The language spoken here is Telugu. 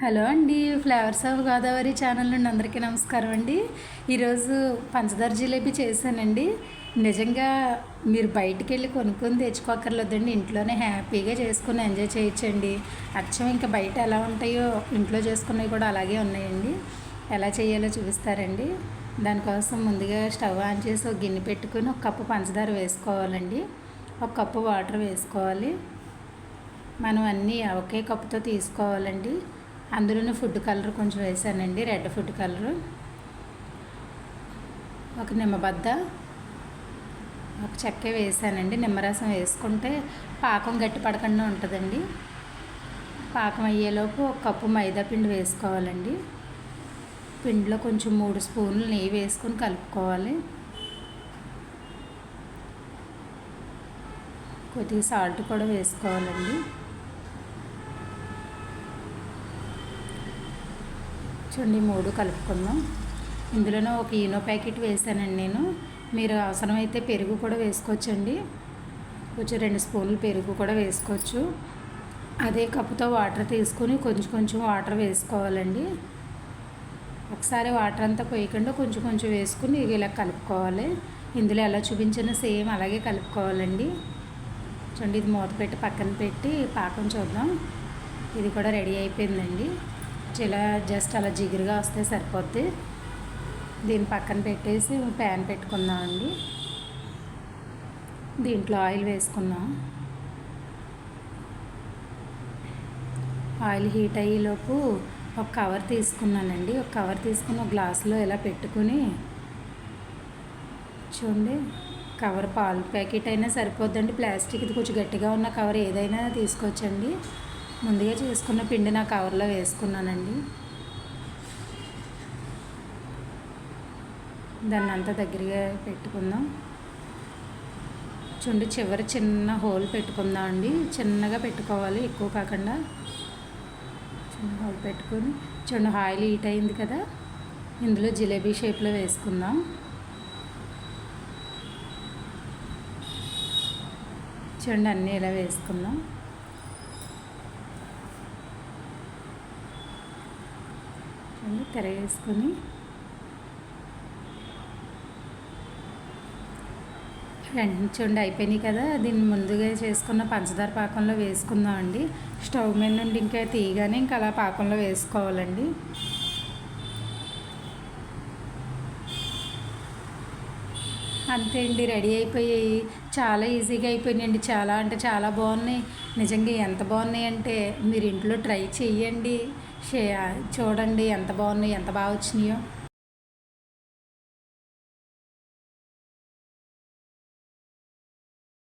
హలో అండి, ఫ్లేవర్స్ ఆఫ్ గోదావరి ఛానల్ నుండి అందరికీ నమస్కారం అండి. ఈరోజు పంచదార జిలేబీ చేశానండి. నిజంగా మీరు బయటికి వెళ్ళి కొనుక్కొని తెచ్చుకోకర్లేదండి, ఇంట్లోనే హ్యాపీగా చేసుకుని ఎంజాయ్ చేయొచ్చండి. అచ్చం ఇంకా బయట ఎలా ఉంటాయో ఇంట్లో చేసుకున్నవి కూడా అలాగే ఉన్నాయండి. ఎలా చేయాలో చూపిస్తారండి. దానికోసం ముందుగా స్టవ్ ఆన్ చేసి ఒక గిన్నె పెట్టుకుని ఒక కప్పు పంచదార వేసుకోవాలండి. ఒక కప్పు వాటర్ వేసుకోవాలి. మనం అన్నీ ఒకే కప్పుతో తీసుకోవాలండి. అందులోనే ఫుడ్ కలర్ కొంచెం వేసానండి, రెడ్ ఫుడ్ కలరు. ఒక నిమ్మబద్ద, ఒక చెక్క వేసానండి. నిమ్మరసం వేసుకుంటే పాకం గట్టి పడకుండా ఉంటుందండి. పాకం అయ్యేలోపు ఒక కప్పు మైదా పిండి వేసుకోవాలండి. పిండిలో కొంచెం 3 స్పూన్లు నెయ్యి వేసుకొని కలుపుకోవాలి. కొద్దిగా సాల్ట్ కూడా వేసుకోవాలండి. చూడండి, 3 కలుపుకుందాం. ఇందులోనే ఒక ఈనో ప్యాకెట్ వేసానండి నేను. మీరు అవసరమైతే పెరుగు కూడా వేసుకోవచ్చండి. కొంచెం 2 స్పూన్లు పెరుగు కూడా వేసుకోవచ్చు. అదే కప్పుతో వాటర్ తీసుకొని కొంచెం కొంచెం వాటర్ వేసుకోవాలండి. ఒకసారి వాటర్ అంతా పోయకుండా కొంచెం కొంచెం వేసుకుని ఇలా కలుపుకోవాలి. ఇందులో ఎలా చూపించిన సేమ్ అలాగే కలుపుకోవాలండి. చూడండి, ఇది మూత పెట్టి పక్కన పెట్టి పాకం చూద్దాం. ఇది కూడా రెడీ అయిపోయిందండి. ఇలా జస్ట్ అలా జిగురుగా వస్తే సరిపోద్ది. దీన్ని పక్కన పెట్టేసి ప్యాన్ పెట్టుకుందామండి. దీంట్లో ఆయిల్ వేసుకుందాం. ఆయిల్ హీట్ అయ్యేలోపు ఒక కవర్ తీసుకున్నానండి. ఒక కవర్ తీసుకుని ఒక గ్లాసులో ఇలా పెట్టుకుని, చూడండి, కవర్ పాలు ప్యాకెట్ అయినా సరిపోద్దండి. ప్లాస్టిక్ది కొంచెం గట్టిగా ఉన్న కవర్ ఏదైనా తీసుకోవచ్చండి. ముందుగా చేసుకున్న పిండి నా కవర్లో వేసుకున్నానండి. దాన్ని అంతా దగ్గరగా పెట్టుకుందాం. చూడండి, చివరి చిన్న హోల్ పెట్టుకుందాం అండి. చిన్నగా పెట్టుకోవాలి, ఎక్కువ కాకుండా. చిన్న హోల్ పెట్టుకొని చూడండి, ఆయిల్ హీట్ అయింది కదా, ఇందులో జిలేబీ షేప్లో వేసుకుందాం. చూడండి, అన్నీ ఇలా వేసుకుందాం. తిరగేసుకొని చూడండి అయిపోయినాయి కదా. దీన్ని ముందుగా చేసుకున్న పంచదార పాకంలో వేసుకుందాం అండి. స్టవ్ మీద నుండి ఇంకా తీయగానే ఇంకా అలా పాకంలో వేసుకోవాలండి. అంతే అండి, రెడీ అయిపోయాయి. చాలా ఈజీగా అయిపోయినాయండి. చాలా అంటే చాలా బాగున్నాయి. నిజంగా ఎంత బాగున్నాయి అంటే మీరు ఇంట్లో ట్రై చేయండి. చూడండి ఎంత బాగున్నాయి, ఎంత బాగా వచ్చినాయో.